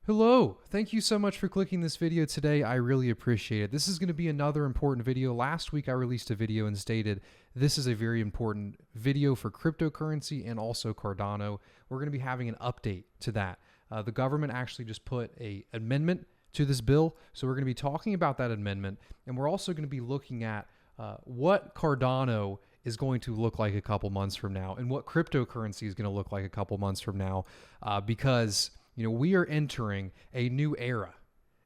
Hello, thank you so much for clicking this video today. I really appreciate it. This is going to be another important video. Last week I released a video and stated this is a very important video for cryptocurrency and also Cardano. We're going to be having an update to that. The government actually just put an amendment to this bill, so we're going to be talking about that amendment, and we're also going to be looking at what Cardano is going to look like a couple months from now and what cryptocurrency is going to look like a couple months from now, because we are entering a new era,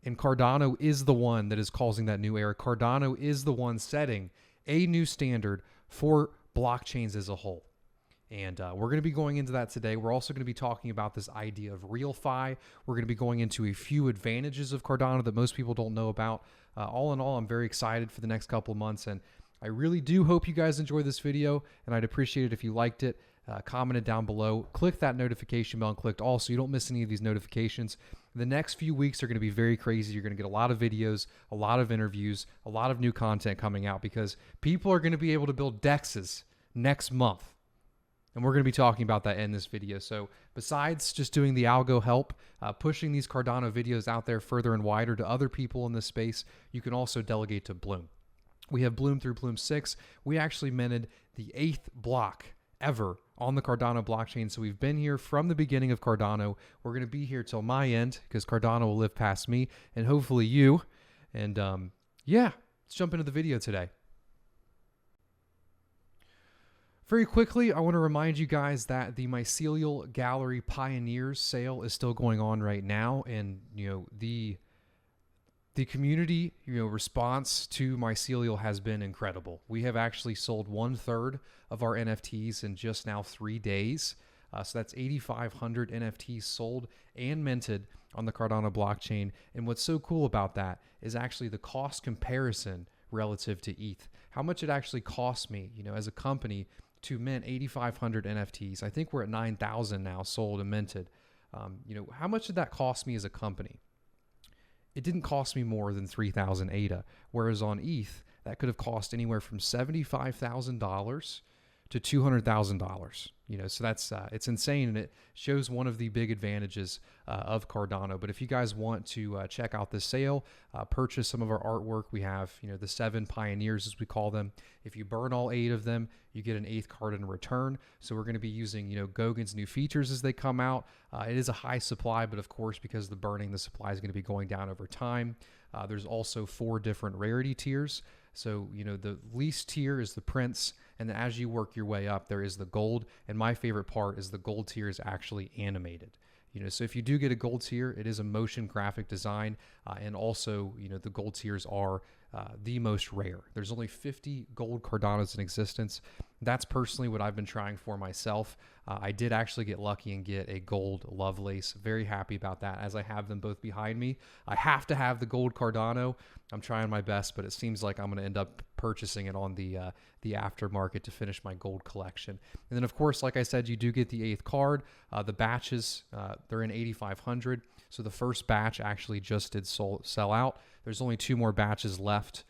and Cardano is the one that is causing that new era. Cardano is the one setting a new standard for blockchains as a whole. And we're going to be going into that today. We're also going to be talking about this idea of RealFi. We're going to be going into a few advantages of Cardano that most people don't know about. All in all, I'm very excited for the next couple of months, and I really do hope you guys enjoy this video, and I'd appreciate it if you liked it. Comment it down below, click that notification bell and click all so you don't miss any of these notifications. The next few weeks are going to be very crazy. You're going to get a lot of videos, a lot of interviews, a lot of new content coming out because people are going to be able to build DEXs next month. And we're going to be talking about that in this video. So besides just doing the algo help, pushing these Cardano videos out there further and wider to other people in this space, you can also delegate to Bloom. We have Bloom through Bloom 6. We actually minted the 8th block ever on the Cardano blockchain. So we've been here from the beginning of Cardano. We're going to be here till my end because Cardano will live past me and hopefully you. And yeah, let's jump into the video today. Very quickly, I want to remind you guys that the Mycelial Gallery Pioneers sale is still going on right now. And, the community, response to Mycelial has been incredible. We have actually sold 1/3 of our NFTs in just now 3 days. So that's 8,500 NFTs sold and minted on the Cardano blockchain. And what's so cool about that is actually the cost comparison relative to ETH. How much it actually cost me, as a company to mint 8,500 NFTs. I think we're at 9,000 now sold and minted. How much did that cost me as a company? It didn't cost me more than 3,000 ADA, whereas on ETH, that could have cost anywhere from $75,000 to $200,000. So that's it's insane, and it shows one of the big advantages of Cardano. But if you guys want to check out this sale, purchase some of our artwork, we have the 7 pioneers as we call them. If you burn all 8 of them, you get an 8th card in return. So we're going to be using Goggan's new features as they come out. It is a high supply, but of course because of the burning, the supply is going to be going down over time. There's also 4 different rarity tiers. So, the least tier is the Prince, and then as you work your way up, there is the Gold, and my favorite part is the Gold tier is actually animated. So if you do get a Gold tier, it is a motion graphic design, and also, the Gold tiers are the most rare. There's only 50 gold Cardanos in existence. That's personally what I've been trying for myself. I did actually get lucky and get a gold Lovelace. Very happy about that, as I have them both behind me. I have to have the gold Cardano. I'm trying my best, but it seems like I'm going to end up purchasing it on the aftermarket to finish my gold collection. And then, of course, like I said, you do get the 8th card. The batches, they're in 8,500. So the first batch actually just did sell out. There's only 2 more batches left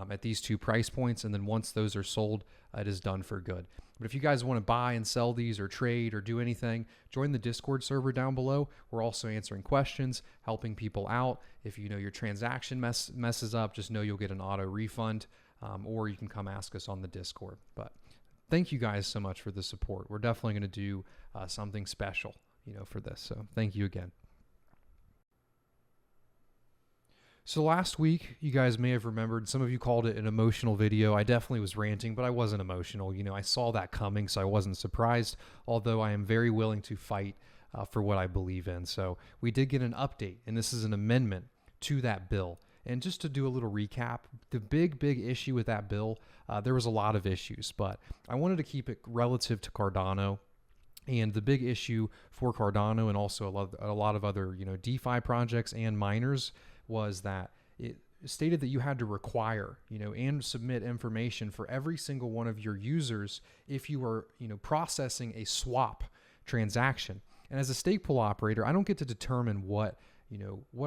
at these 2 price points, and then once those are sold, it is done for good. But if you guys want to buy and sell these or trade or do anything, join the Discord server down below. We're also answering questions, helping people out. If your transaction messes up, just know you'll get an auto refund, or you can come ask us on the Discord. But thank you guys so much for the support. We're definitely going to do something special, for this. So thank you again. So last week, you guys may have remembered, some of you called it an emotional video. I definitely was ranting, but I wasn't emotional. I saw that coming, so I wasn't surprised, although I am very willing to fight for what I believe in. So we did get an update, and this is an amendment to that bill. And just to do a little recap, the big issue with that bill, there was a lot of issues, but I wanted to keep it relative to Cardano. And the big issue for Cardano and also a lot of other DeFi projects and miners was that it stated that you had to require, and submit information for every single one of your users if you were, processing a swap transaction. And as a Stakepool operator, I don't get to determine what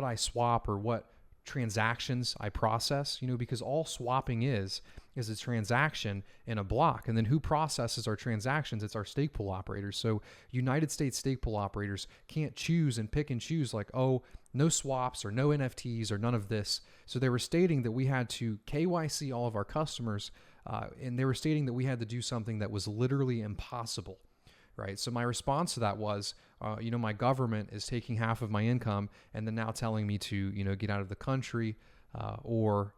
I swap or what transactions I process, because all swapping is a transaction in a block. And then who processes our transactions? It's our stake pool operators. So United States stake pool operators can't choose and pick and choose like, oh, no swaps or no NFTs or none of this. So they were stating that we had to KYC all of our customers, and they were stating that we had to do something that was literally impossible. Right. So my response to that was, my government is taking half of my income and then now telling me to, get out of the country or,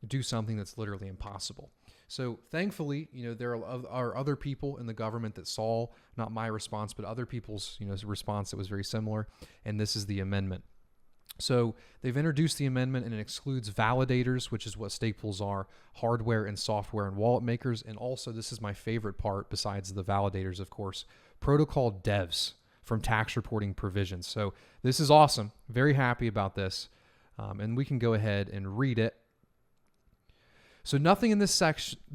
do something that's literally impossible. So thankfully, there are other people in the government that saw not my response, but other people's, response that was very similar. And this is the amendment. So they've introduced the amendment, and it excludes validators, which is what stake pools are, hardware and software and wallet makers. And also, this is my favorite part besides the validators, of course, protocol devs from tax reporting provisions. So this is awesome. Very happy about this. And we can go ahead and read it. So nothing in this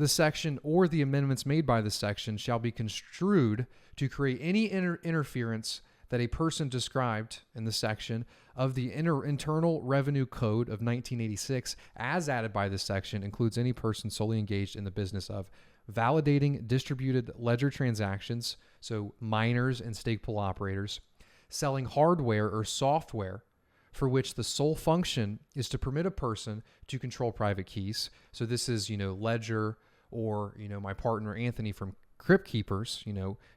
section or the amendments made by this section shall be construed to create any interference that a person described in the section of the Internal Revenue Code of 1986, as added by this section, includes any person solely engaged in the business of validating distributed ledger transactions, so miners and stake pool operators, selling hardware or software for which the sole function is to permit a person to control private keys. So this is, Ledger or, my partner Anthony from Crypt Keepers,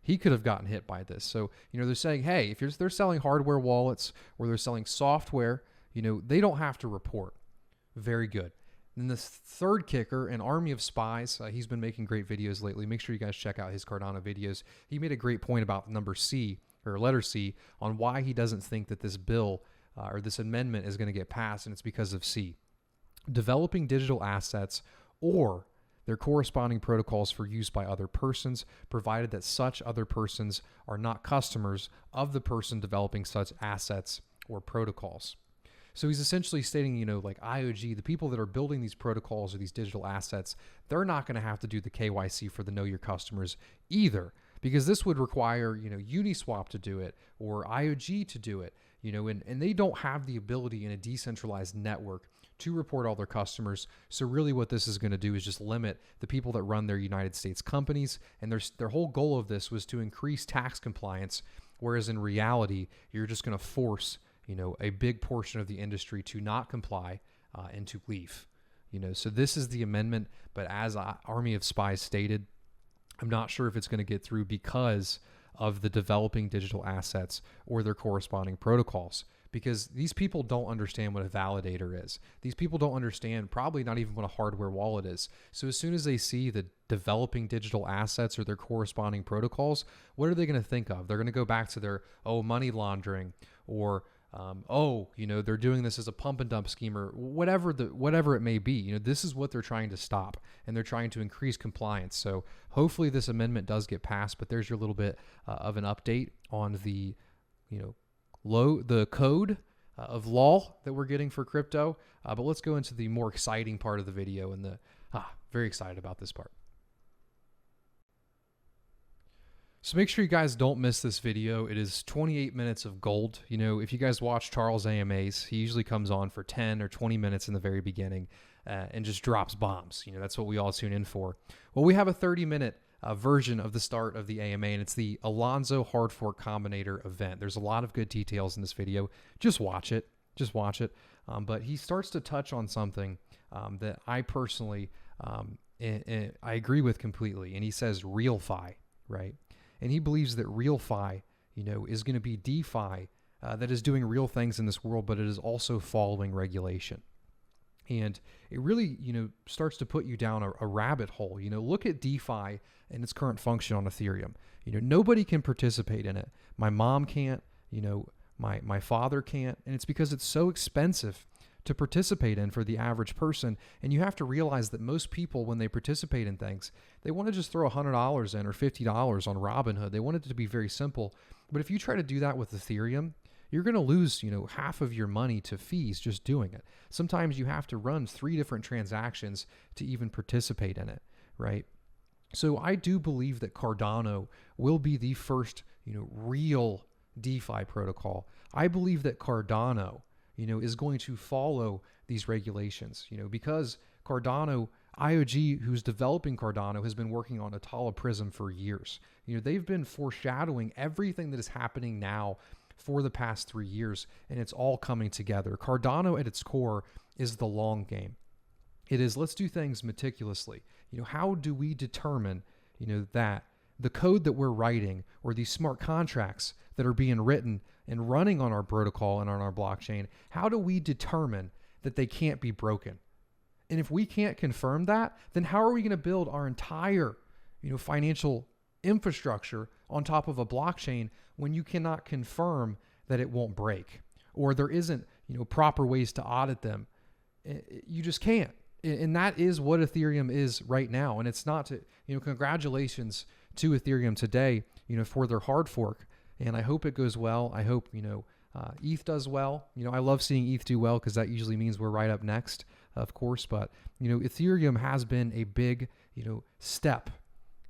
he could have gotten hit by this. So, they're saying, hey, if they're selling hardware wallets or they're selling software, they don't have to report. Very good. And the third kicker, an army of spies. He's been making great videos lately. Make sure you guys check out his Cardano videos. He made a great point about number C, or letter C, on why he doesn't think that this bill or this amendment is going to get passed, and it's because of C. Developing digital assets or their corresponding protocols for use by other persons, provided that such other persons are not customers of the person developing such assets or protocols. So he's essentially stating, like IOG, the people that are building these protocols or these digital assets, they're not going to have to do the KYC for the Know Your Customers either, because this would require, Uniswap to do it or IOG to do it, and they don't have the ability in a decentralized network to report all their customers. So really what this is going to do is just limit the people that run their United States companies. And their whole goal of this was to increase tax compliance, whereas in reality, you're just going to force, a big portion of the industry to not comply and to leave. So this is the amendment, but as Army of Spies stated, I'm not sure if it's going to get through because of the developing digital assets or their corresponding protocols, because these people don't understand what a validator is. These people don't understand probably not even what a hardware wallet is. So as soon as they see the developing digital assets or their corresponding protocols, what are they going to think of? They're going to go back to their, money laundering or, they're doing this as a pump and dump scheme or whatever it may be. This is what they're trying to stop, and they're trying to increase compliance. So hopefully this amendment does get passed, but there's your little bit of an update on the, the code of law that we're getting for crypto. But let's go into the more exciting part of the video, and very excited about this part. So make sure you guys don't miss this video. It is 28 minutes of gold. If you guys watch Charles AMAs, he usually comes on for 10 or 20 minutes in the very beginning and just drops bombs. That's what we all tune in for. Well, we have a 30-minute version of the start of the AMA, and it's the Alonzo Hard Fork Combinator event. There's a lot of good details in this video. Just watch it. But he starts to touch on something that I personally, I agree with completely. And he says RealFi, right? And he believes that RealFi, is going to be DeFi that is doing real things in this world, but it is also following regulation. And it really, starts to put you down a rabbit hole. Look at DeFi and its current function on Ethereum. Nobody can participate in it. My mom can't, my father can't. And it's because it's so expensive to participate in for the average person. And you have to realize that most people, when they participate in things, they want to just throw $100 in or $50 on Robinhood. They want it to be very simple. But if you try to do that with Ethereum, you're going to lose, half of your money to fees just doing it. Sometimes you have to run 3 different transactions to even participate in it, right? So I do believe that Cardano will be the first, real DeFi protocol. I believe that Cardano, is going to follow these regulations, because Cardano, IOG, who's developing Cardano, has been working on Atala Prism for years. They've been foreshadowing everything that is happening now for the past 3 years, and it's all coming together. Cardano at its core is the long game. It is, let's do things meticulously. How do we determine, that the code that we're writing or these smart contracts that are being written and running on our protocol and on our blockchain, how do we determine that they can't be broken? And if we can't confirm that, then how are we going to build our entire, financial infrastructure on top of a blockchain when you cannot confirm that it won't break, or there isn't, proper ways to audit them? You just can't. And that is what Ethereum is right now. And it's not to, congratulations to Ethereum today, for their hard fork. And I hope it goes well. I hope, ETH does well. I love seeing ETH do well because that usually means we're right up next, of course. But, Ethereum has been a big, step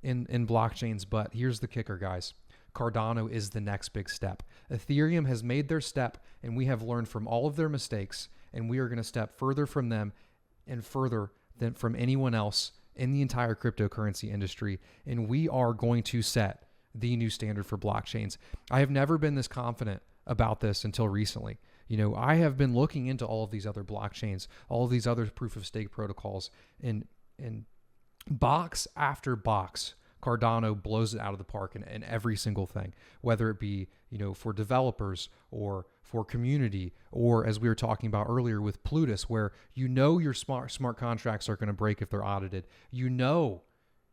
in blockchains. But here's the kicker, guys. Cardano is the next big step. Ethereum has made their step, and we have learned from all of their mistakes, and we are going to step further from them and further than from anyone else in the entire cryptocurrency industry. And we are going to set the new standard for blockchains. I have never been this confident about this until recently. I have been looking into all of these other blockchains, all of these other proof of stake protocols, and box after box, Cardano blows it out of the park in every single thing, whether it be, for developers or for community, or as we were talking about earlier with Plutus, where your smart contracts are going to break if they're audited.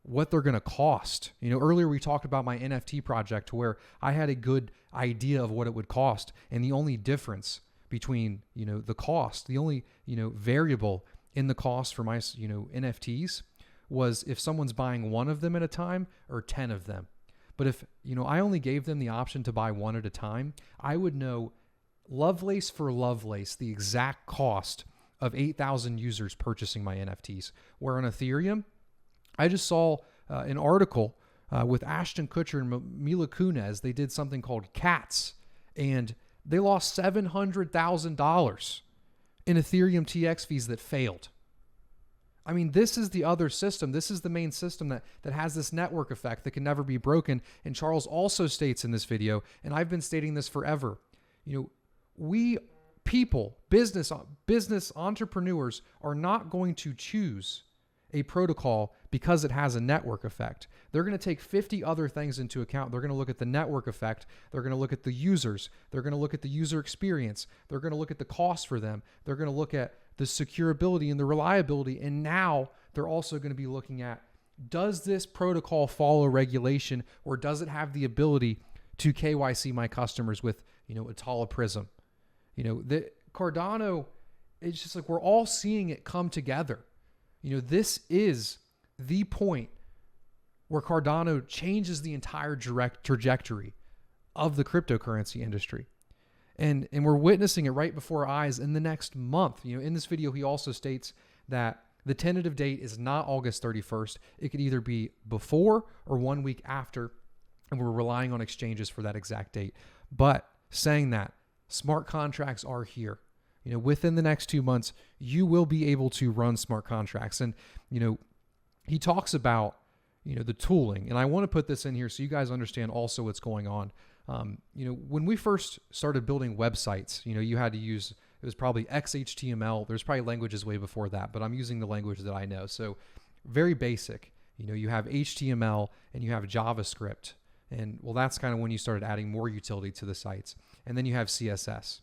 What they're going to cost. Earlier we talked about my NFT project where I had a good idea of what it would cost, and the only difference between, the cost, the only, variable in the cost for my, NFTs was if someone's buying one of them at a time or 10 of them. But if, I only gave them the option to buy one at a time, I would know Lovelace for Lovelace the exact cost of 8,000 users purchasing my NFTs. Where on Ethereum, I just saw an article with Ashton Kutcher and Mila Kunis. They did something called Cats, and they lost $700,000 in Ethereum TX fees that failed. I mean, this is the other system. This is the main system that has this network effect that can never be broken. And Charles also states in this video, and I've been stating this forever, we people, business entrepreneurs are not going to choose a protocol because it has a network effect. They're going to take 50 other things into account. They're going to look at the network effect. They're going to look at the users. They're going to look at the user experience. They're going to look at the cost for them. They're going to look at the securability and the reliability. And now they're also going to be looking at, does this protocol follow regulation, or does it have the ability to KYC my customers with, Atala Prism? The Cardano, it's just like we're all seeing it come together. This is the point where Cardano changes the entire trajectory of the cryptocurrency industry. And we're witnessing it right before our eyes in the next month. In this video, he also states that the tentative date is not August 31st. It could either be before or 1 week after, and we're relying on exchanges for that exact date. But saying that, smart contracts are here. Within the next 2 months, you will be able to run smart contracts. And, he talks about, the tooling. And I want to put this in here so you guys understand also what's going on. When we first started building websites, you had to use, it was probably XHTML. There's probably languages way before that, but I'm using the language that I know. So very basic. You have HTML and you have JavaScript. And well, that's kind of when you started adding more utility to the sites. And then you have CSS.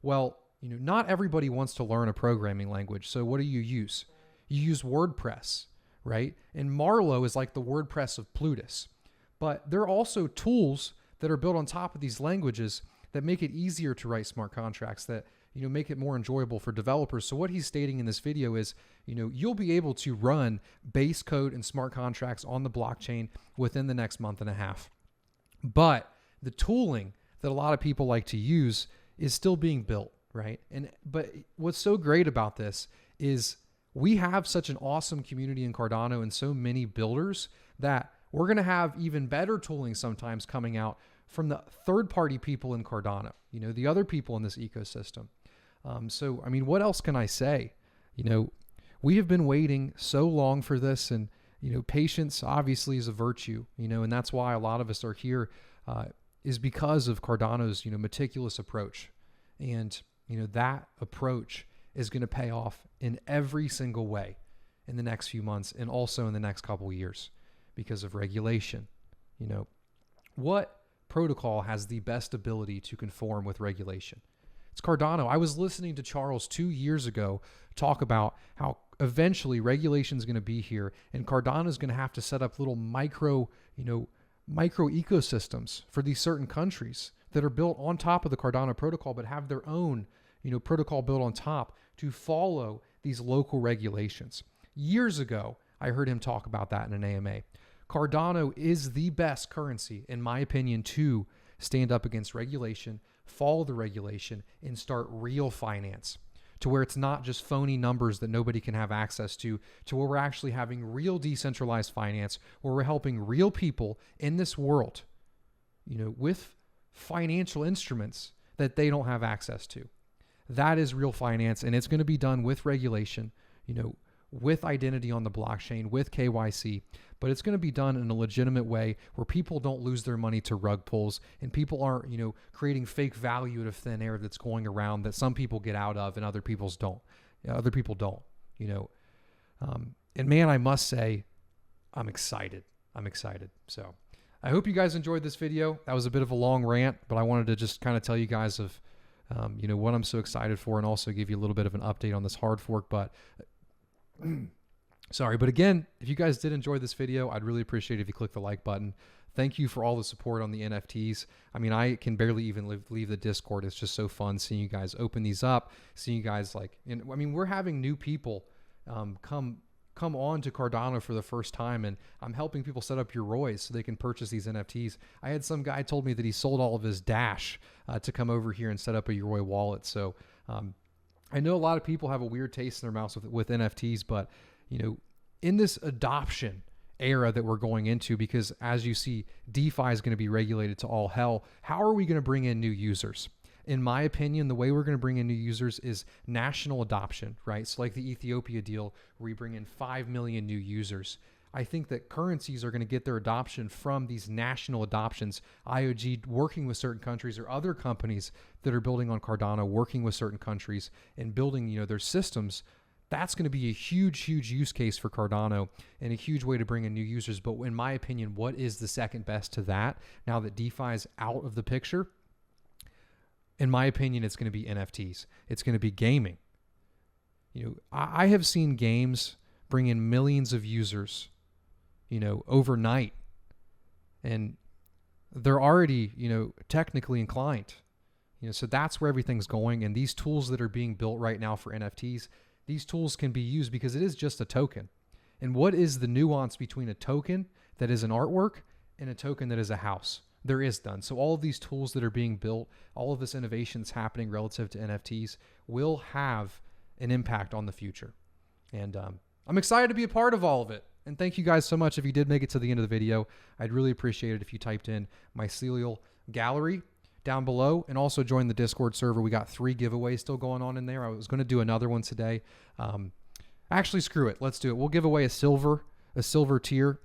Well, not everybody wants to learn a programming language. So what do you use? You use WordPress, right? And Marlowe is like the WordPress of Plutus. But there are also tools that are built on top of these languages that make it easier to write smart contracts, that make it more enjoyable for developers. So what he's stating in this video is, you'll be able to run base code and smart contracts on the blockchain within the next month and a half. But the tooling that a lot of people like to use is still being built, right? But what's so great about this is we have such an awesome community in Cardano and so many builders that we're going to have even better tooling sometimes coming out from the third-party people in Cardano, the other people in this ecosystem. So, I mean, what else can I say? You know, we have been waiting so long for this, and, you know, patience obviously is a virtue, you know, and that's why a lot of us are here, is because of Cardano's, you know, meticulous approach. And, you know, that approach is going to pay off in every single way in the next few months and also in the next couple of years because of regulation. You know, what protocol has the best ability to conform with regulation? It's Cardano. I was listening to Charles 2 years ago talk about how eventually regulation is going to be here, and Cardano is going to have to set up little micro ecosystems for these certain countries that are built on top of the Cardano protocol, but have their own, you know, protocol built on top to follow these local regulations. Years ago, I heard him talk about that in an AMA. Cardano is the best currency, in my opinion, to stand up against regulation, follow the regulation, and start real finance, to where it's not just phony numbers that nobody can have access to where we're actually having real decentralized finance, where we're helping real people in this world, you know, with financial instruments that they don't have access to. That is real finance, and it's going to be done with regulation, you know, with identity on the blockchain, with KYC, but it's going to be done in a legitimate way where people don't lose their money to rug pulls, and people aren't, you know, creating fake value out of thin air that's going around that some people get out of and other people don't, you know. And man, I must say, I'm excited. So I hope you guys enjoyed this video. That was a bit of a long rant, but I wanted to just kind of tell you guys of, you know, what I'm so excited for, and also give you a little bit of an update on this hard fork. But sorry, but again, if you guys did enjoy this video, I'd really appreciate it if you click the like button. Thank you for all the support on the NFTs. I mean, I can barely even leave the Discord. It's just so fun seeing you guys open these up, seeing you guys like, and I mean, we're having new people come on to Cardano for the first time, and I'm helping people set up Eurois so they can purchase these NFTs. I had some guy told me that he sold all of his Dash to come over here and set up a Euroi wallet. So I know a lot of people have a weird taste in their mouths with NFTs, but, you know, in this adoption era that we're going into, because as you see, DeFi is going to be regulated to all hell. How are we going to bring in new users? In my opinion, the way we're going to bring in new users is national adoption, right? So like the Ethiopia deal, where we bring in 5 million new users. I think that currencies are going to get their adoption from these national adoptions, IOG working with certain countries, or other companies that are building on Cardano working with certain countries and building, you know, their systems. That's going to be a huge use case for Cardano and a huge way to bring in new users. But in my opinion, what is the second best to that now that DeFi is out of the picture? In my opinion, it's going to be NFTs. It's going to be gaming. You know, I have seen games bring in millions of users, you know, overnight, and they're already, you know, technically inclined. You know, so that's where everything's going. And these tools that are being built right now for NFTs, these tools can be used because it is just a token. And what is the nuance between a token that is an artwork and a token that is a house? There is none. So all of these tools that are being built, all of this innovation that's happening relative to NFTs will have an impact on the future. And I'm excited to be a part of all of it. And thank you guys so much. If you did make it to the end of the video, I'd really appreciate it if you typed in Mycelial Gallery down below, and also join the Discord server. We got 3 giveaways still going on in there. I was going to do another one today. Actually, screw it. Let's do it. We'll give away a silver tier.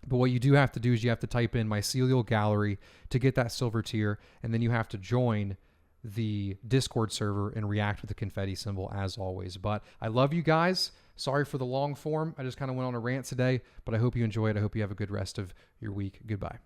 But what you do have to do is you have to type in Mycelial Gallery to get that silver tier, and then you have to join the Discord server and react with the confetti symbol as always. But I love you guys. Sorry for the long form. I just kind of went on a rant today, but I hope you enjoyed. I hope you have a good rest of your week. Goodbye.